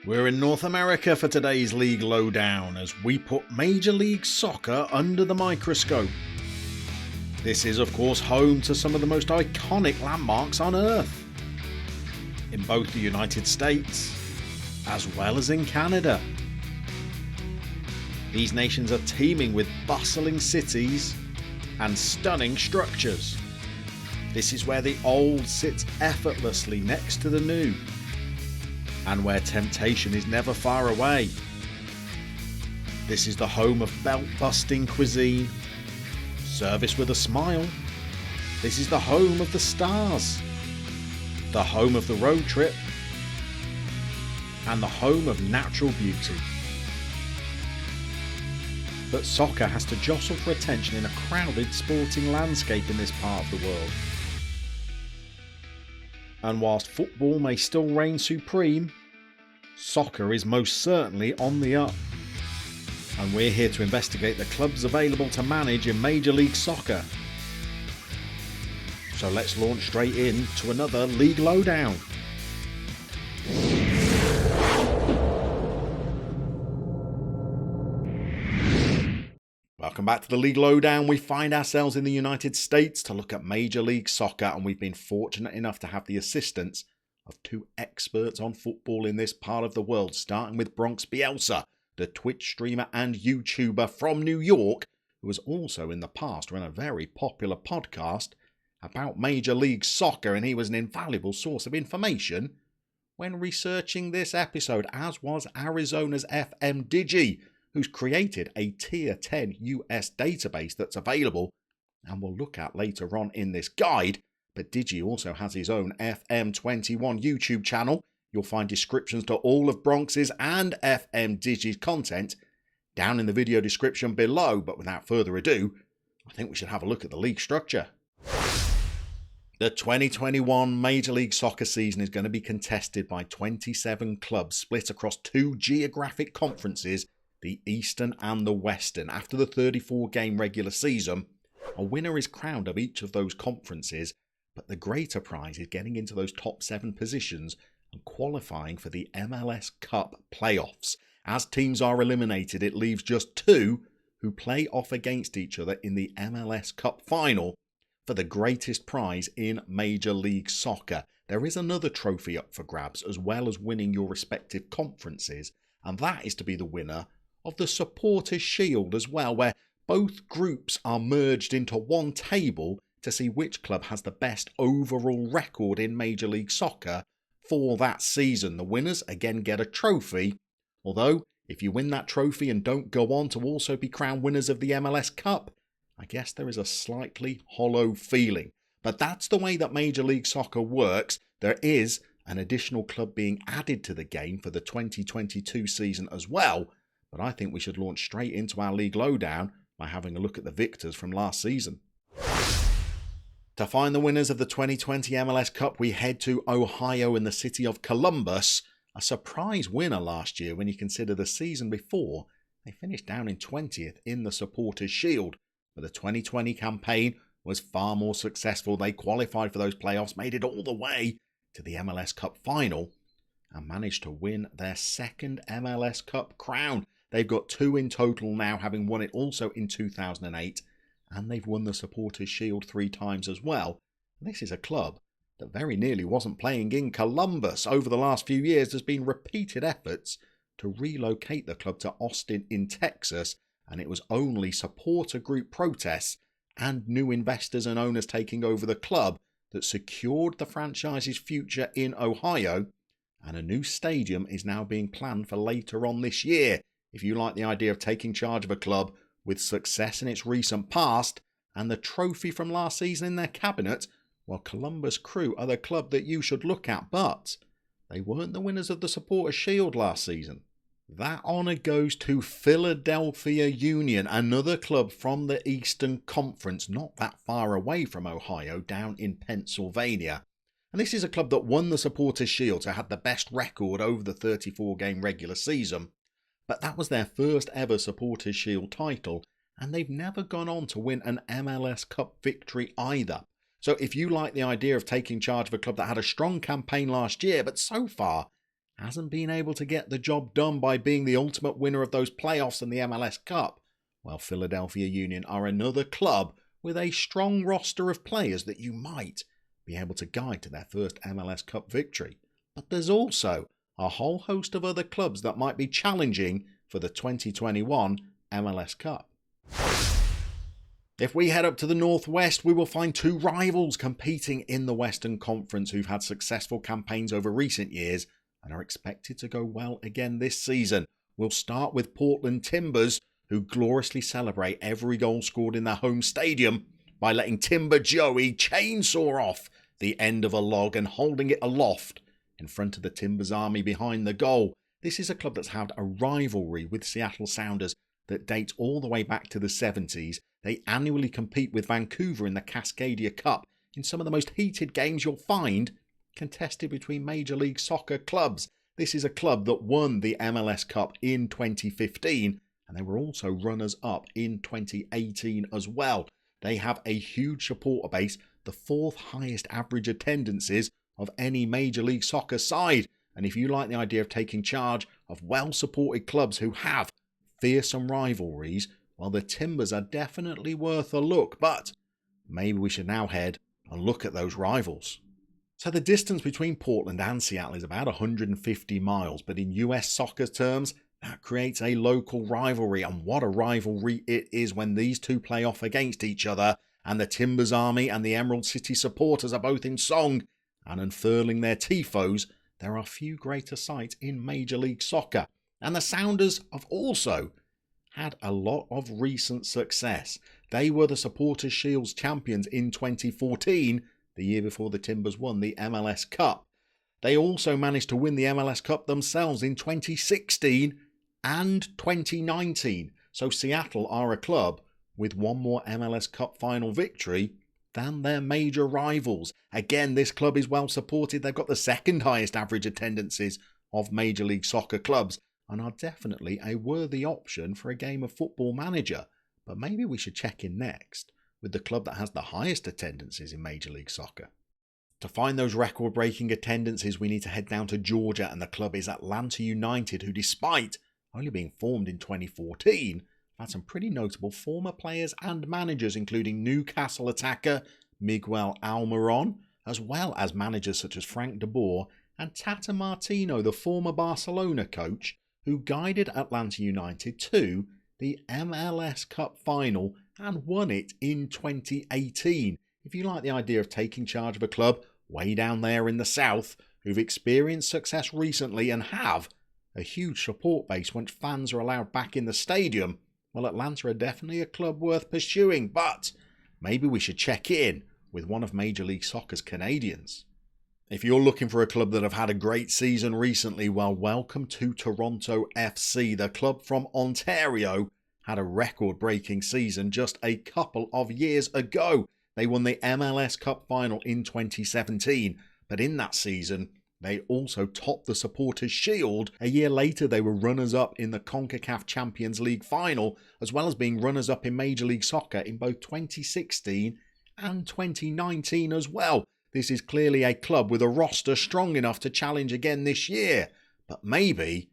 We're in North America for today's League Lowdown as we put Major League Soccer under the microscope. This is of course home to some of the most iconic landmarks on earth, in both the United States as well as in Canada. These nations are teeming with bustling cities and stunning structures. This is where the old sits effortlessly next to the new, and where temptation is never far away. This is the home of belt-busting cuisine, service with a smile. This is the home of the stars, the home of the road trip, and the home of natural beauty. But soccer has to jostle for attention in a crowded sporting landscape in this part of the world. And whilst football may still reign supreme, soccer is most certainly on the up. And we're here to investigate the clubs available to manage in Major League Soccer. So let's launch straight into another League Lowdown. Welcome back to the League Lowdown. We find ourselves in the United States to look at Major League Soccer, and we've been fortunate enough to have the assistance of two experts on football in this part of the world, starting with Bronx Bielsa, the Twitch streamer and YouTuber from New York, who has also in the past run a very popular podcast about Major League Soccer, and he was an invaluable source of information when researching this episode, as was Arizona's FM Digi, who's created a Tier 10 US database that's available and we'll look at later on in this guide. But Digi also has his own FM21 YouTube channel. You'll find descriptions to all of Bronx's and FM Digi's content down in the video description below. But without further ado, I think we should have a look at the league structure. The 2021 Major League Soccer season is going to be contested by 27 clubs split across two geographic conferences, the Eastern and the Western. After the 34-game regular season, a winner is crowned of each of those conferences, but the greater prize is getting into those top 7 positions and qualifying for the MLS Cup playoffs. As teams are eliminated, it leaves just 2 who play off against each other in the MLS Cup final for the greatest prize in Major League Soccer. There is another trophy up for grabs as well as winning your respective conferences, and that is to be the winner of the Supporters' Shield as well, where both groups are merged into one table to see which club has the best overall record in Major League Soccer for that season. The winners again get a trophy, although if you win that trophy and don't go on to also be crowned winners of the MLS Cup, I guess there is a slightly hollow feeling. But that's the way that Major League Soccer works. There is an additional club being added to the game for the 2022 season as well. But I think we should launch straight into our League Lowdown by having a look at the victors from last season. To find the winners of the 2020 MLS Cup, we head to Ohio in the city of Columbus. A surprise winner last year when you consider the season before they finished down in 20th in the Supporters' Shield. But the 2020 campaign was far more successful. They qualified for those playoffs, made it all the way to the MLS Cup final, and managed to win their second MLS Cup crown. They've got 2 in total now, having won it also in 2008, and they've won the Supporters' Shield 3 times as well. This is a club that very nearly wasn't playing in Columbus. Over the last few years, there's been repeated efforts to relocate the club to Austin in Texas, and it was only supporter group protests and new investors and owners taking over the club that secured the franchise's future in Ohio, and a new stadium is now being planned for later on this year. If you like the idea of taking charge of a club with success in its recent past and the trophy from last season in their cabinet, well, Columbus Crew are the club that you should look at, but they weren't the winners of the Supporters' Shield last season. That honour goes to Philadelphia Union, another club from the Eastern Conference, not that far away from Ohio, down in Pennsylvania. And this is a club that won the Supporters' Shield, so had the best record over the 34-game regular season. But that was their first ever Supporters' Shield title, and they've never gone on to win an MLS Cup victory either. So if you like the idea of taking charge of a club that had a strong campaign last year, but so far hasn't been able to get the job done by being the ultimate winner of those playoffs and the MLS Cup, while Philadelphia Union are another club with a strong roster of players that you might be able to guide to their first MLS Cup victory. But there's also a whole host of other clubs that might be challenging for the 2021 MLS Cup. If we head up to the northwest, we will find two rivals competing in the Western Conference who've had successful campaigns over recent years and are expected to go well again this season. We'll start with Portland Timbers, who gloriously celebrate every goal scored in their home stadium by letting Timber Joey chainsaw off the end of a log and holding it aloft in front of the Timbers army behind the goal. This is a club that's had a rivalry with Seattle Sounders that dates all the way back to the 70s. They annually compete with Vancouver in the Cascadia Cup in some of the most heated games you'll find contested between Major League Soccer clubs. This is a club that won the MLS Cup in 2015, and they were also runners-up in 2018 as well. They have a huge supporter base, the fourth highest average attendances of any Major League Soccer side. And if you like the idea of taking charge of well-supported clubs who have fearsome rivalries, well, the Timbers are definitely worth a look. But maybe we should now head and look at those rivals. So the distance between Portland and Seattle is about 150 miles, but in US soccer terms, that creates a local rivalry. And what a rivalry it is when these two play off against each other, and the Timbers Army and the Emerald City supporters are both in song and unfurling their tifos. There are few greater sights in Major League Soccer. And the Sounders have also had a lot of recent success. They were the Supporters' Shield champions in 2014, the year before the Timbers won the MLS Cup. They also managed to win the MLS Cup themselves in 2016 and 2019. So Seattle are a club with one more MLS Cup final victory than their major rivals. Again, this club is well supported. They've got the second highest average attendances of Major League Soccer clubs and are definitely a worthy option for a game of Football Manager. But maybe we should check in next with the club that has the highest attendances in Major League Soccer. To find those record-breaking attendances, we need to head down to Georgia, and the club is Atlanta United, who, despite only being formed in 2014, had some pretty notable former players and managers, including Newcastle attacker Miguel Almiron, as well as managers such as Frank de Boer and Tata Martino, the former Barcelona coach, who guided Atlanta United to the MLS Cup final and won it in 2018. If you like the idea of taking charge of a club way down there in the south who've experienced success recently and have a huge support base once fans are allowed back in the stadium, well, Atlanta are definitely a club worth pursuing. But maybe we should check in with one of Major League Soccer's Canadians. If you're looking for a club that have had a great season recently, well, welcome to Toronto FC. The club from Ontario had a record-breaking season just a couple of years ago. They won the MLS Cup final in 2017, but in that season, they also topped the Supporters' Shield. A year later, they were runners-up in the CONCACAF Champions League final, as well as being runners-up in Major League Soccer in both 2016 and 2019 as well. This is clearly a club with a roster strong enough to challenge again this year. But maybe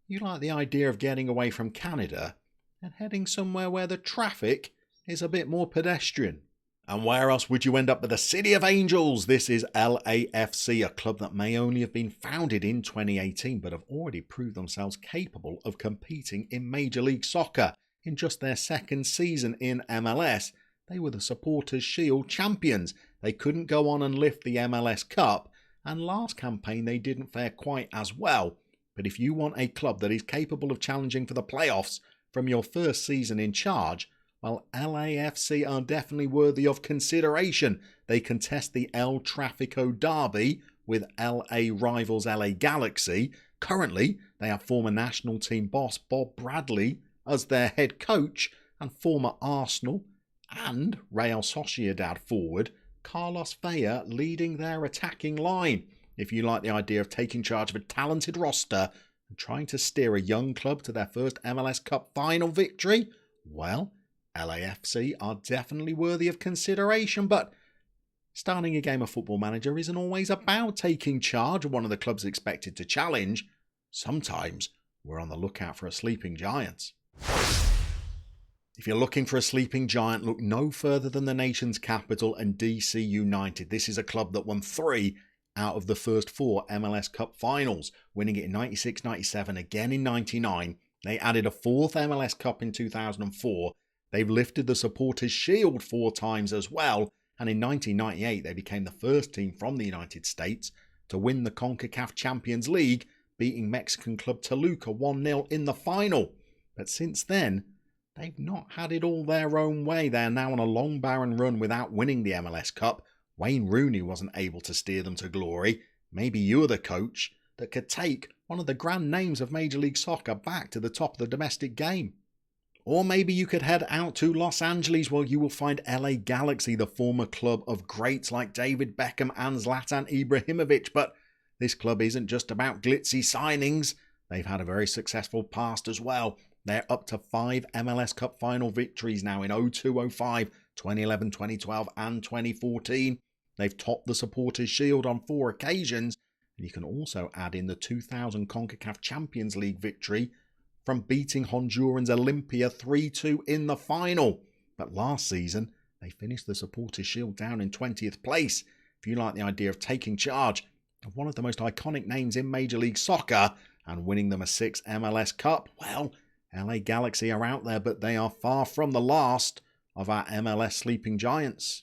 you like the idea of getting away from Canada and heading somewhere where the traffic is a bit more pedestrian. And where else would you end up but the City of Angels? This is LAFC, a club that may only have been founded in 2018 but have already proved themselves capable of competing in Major League Soccer. In just their second season in MLS, they were the Supporters' Shield champions. They couldn't go on and lift the MLS Cup, and last campaign they didn't fare quite as well. But if you want a club that is capable of challenging for the playoffs from your first season in charge, well, LAFC are definitely worthy of consideration. They contest the El Tráfico Derby with LA rivals LA Galaxy. Currently, they have former national team boss Bob Bradley as their head coach and former Arsenal and Real Sociedad forward Carlos Vela leading their attacking line. If you like the idea of taking charge of a talented roster and trying to steer a young club to their first MLS Cup final victory, well, LAFC are definitely worthy of consideration. But Starting a game of Football Manager isn't always about taking charge of one of the clubs expected to challenge. Sometimes we're on the lookout for a sleeping giant. If you're looking for a sleeping giant, look no further than the nation's capital and DC United. This is a club that won 3 out of the first 4 MLS Cup finals, winning it in 96, 97, again in 99. They added a 4th MLS Cup in 2004. They've lifted the Supporters' Shield 4 times as well. And in 1998, they became the first team from the United States to win the CONCACAF Champions League, beating Mexican club Toluca 1-0 in the final. But since then, they've not had it all their own way. They're now on a long barren run without winning the MLS Cup. Wayne Rooney wasn't able to steer them to glory. Maybe you're the coach that could take one of the grand names of Major League Soccer back to the top of the domestic game. Or maybe you could head out to Los Angeles where you will find LA Galaxy, the former club of greats like David Beckham and Zlatan Ibrahimovic. But this club isn't just about glitzy signings. They've had a very successful past as well. They're up to 5 MLS Cup final victories now in 02, 05, 2011, 2012 and 2014. They've topped the Supporters' Shield on 4 occasions. And you can also add in the 2000 CONCACAF Champions League victory from beating Honduran's Olimpia 3-2 in the final. But last season, they finished the Supporters' Shield down in 20th place. If you like the idea of taking charge of one of the most iconic names in Major League Soccer and winning them a 6th MLS Cup, well, LA Galaxy are out there, but they are far from the last of our MLS sleeping giants.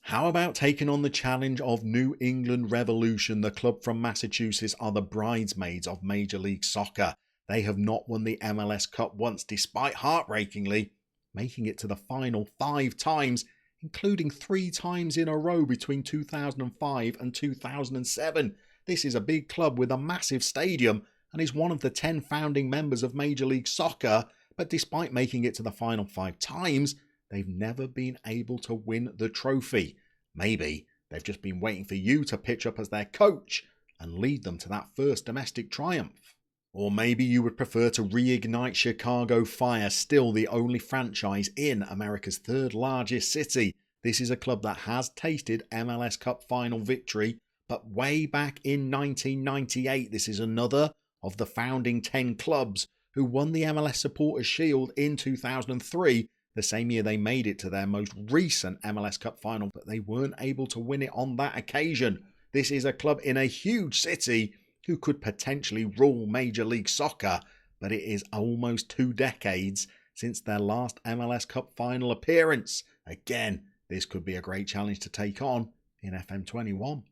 How about taking on the challenge of New England Revolution? The club from Massachusetts are the bridesmaids of Major League Soccer. They have not won the MLS Cup once, despite heartbreakingly making it to the final 5 times, including 3 times in a row between 2005 and 2007. This is a big club with a massive stadium and is one of the 10 founding members of Major League Soccer, but despite making it to the final 5 times, they've never been able to win the trophy. Maybe they've just been waiting for you to pitch up as their coach and lead them to that first domestic triumph. Or maybe you would prefer to reignite Chicago Fire, still the only franchise in America's 3rd largest city. This is a club that has tasted MLS Cup final victory, but way back in 1998, this is another of the founding 10 clubs who won the MLS Supporters' Shield in 2003, the same year they made it to their most recent MLS Cup final, but they weren't able to win it on that occasion. This is a club in a huge city who could potentially rule Major League Soccer, but it is almost 2 decades since their last MLS Cup final appearance. Again, this could be a great challenge to take on in FM21.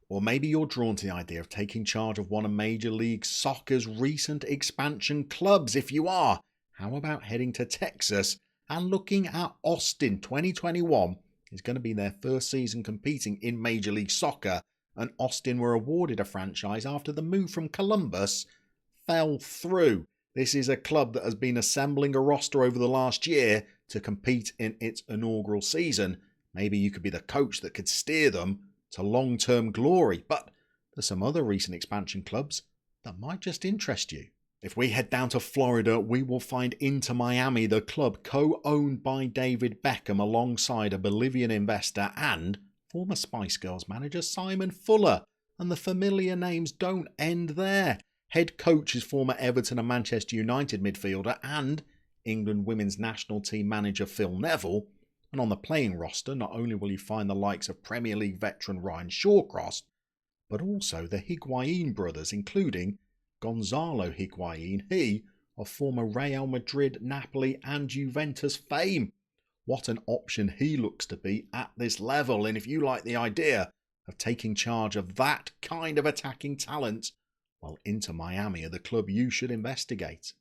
Or maybe you're drawn to the idea of taking charge of one of Major League Soccer's recent expansion clubs. If you are, how about heading to Texas and looking at Austin? 2021 is going to be their first season competing in Major League Soccer, and Austin were awarded a franchise after the move from Columbus fell through. This is a club that has been assembling a roster over the last year to compete in its inaugural season. Maybe you could be the coach that could steer them to long-term glory. But there's some other recent expansion clubs that might just interest you. If we head down to Florida, we will find Inter Miami, the club co-owned by David Beckham alongside a Bolivian investor and former Spice Girls manager Simon Fuller. And the familiar names don't end there. Head coach is former Everton and Manchester United midfielder and England women's national team manager Phil Neville. And on the playing roster, not only will you find the likes of Premier League veteran Ryan Shawcross, but also the Higuain brothers, including Gonzalo Higuain, he of former Real Madrid, Napoli and Juventus fame. What an option he looks to be at this level. And if you like the idea of taking charge of that kind of attacking talent, well, Inter Miami are the club you should investigate.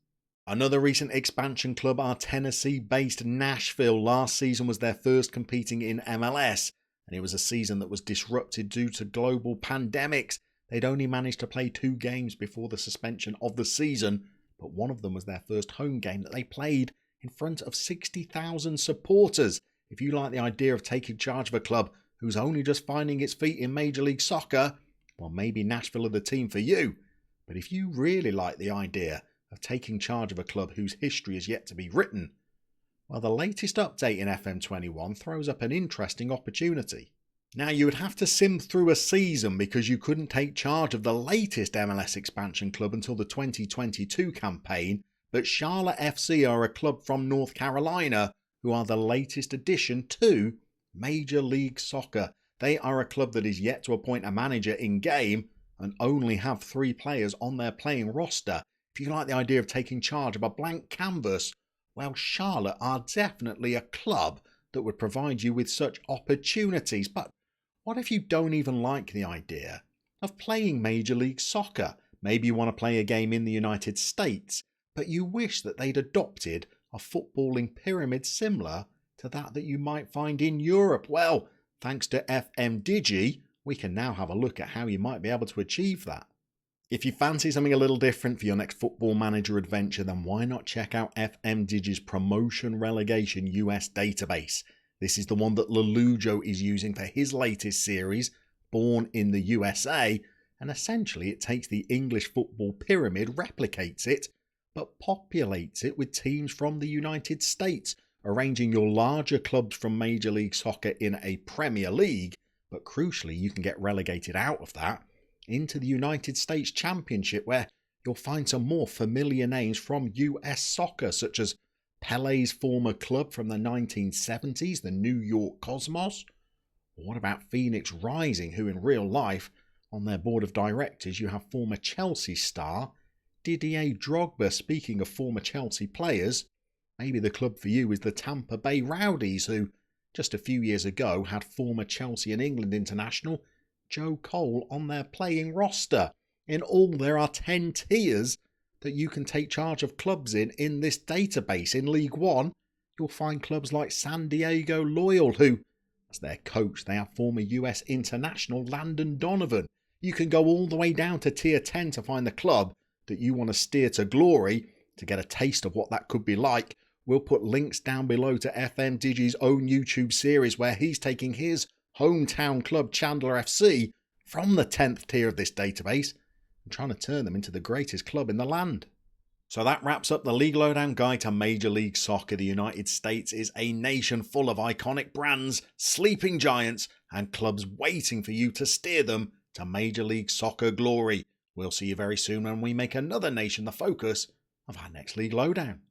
Another recent expansion club are Tennessee-based Nashville. Last season was their first competing in MLS, and it was a season that was disrupted due to global pandemics. They'd only managed to play 2 games before the suspension of the season, but one of them was their first home game that they played in front of 60,000 supporters. If you like the idea of taking charge of a club who's only just finding its feet in Major League Soccer, well, maybe Nashville are the team for you. But if you really like the idea of taking charge of a club whose history is yet to be written, Well, the latest update in FM21 throws up an interesting opportunity. Now, you would have to sim through a season because you couldn't take charge of the latest MLS expansion club until the 2022 campaign, but Charlotte FC are a club from North Carolina who are the latest addition to Major League Soccer. They are a club that is yet to appoint a manager in-game and only have 3 players on their playing roster. If you like the idea of taking charge of a blank canvas, well, Charlotte are definitely a club that would provide you with such opportunities. But what if you don't even like the idea of playing Major League Soccer? Maybe you want to play a game in the United States, but you wish that they'd adopted a footballing pyramid similar to that you might find in Europe. Well, thanks to FM Digi, we can now have a look at how you might be able to achieve that. If you fancy something a little different for your next Football Manager adventure, then why not check out FM Digi's Promotion Relegation US database. This is the one that Lelujo is using for his latest series, Born in the USA, and essentially it takes the English football pyramid, replicates it, but populates it with teams from the United States, arranging your larger clubs from Major League Soccer in a Premier League, but crucially you can get relegated out of that into the United States Championship, where you'll find some more familiar names from US soccer, such as Pele's former club from the 1970s, the New York Cosmos. Or what about Phoenix Rising, who in real life, on their board of directors, you have former Chelsea star Didier Drogba. Speaking of former Chelsea players, maybe the club for you is the Tampa Bay Rowdies, who just a few years ago had former Chelsea and England international Joe Cole on their playing roster. In all, there are 10 tiers that you can take charge of clubs in this database. In League One, you'll find clubs like San Diego Loyal, who, as their coach, they have former US international Landon Donovan. You can go all the way down to Tier 10 to find the club that you want to steer to glory. To get a taste of what that could be like, we'll put links down below to FM Digi's own YouTube series where he's taking his hometown club Chandler FC from the 10th tier of this database and trying to turn them into the greatest club in the land. So that wraps up the League Lowdown guide to Major League Soccer. The United States is a nation full of iconic brands, sleeping giants, and clubs waiting for you to steer them to Major League Soccer glory. We'll see you very soon when we make another nation the focus of our next League Lowdown.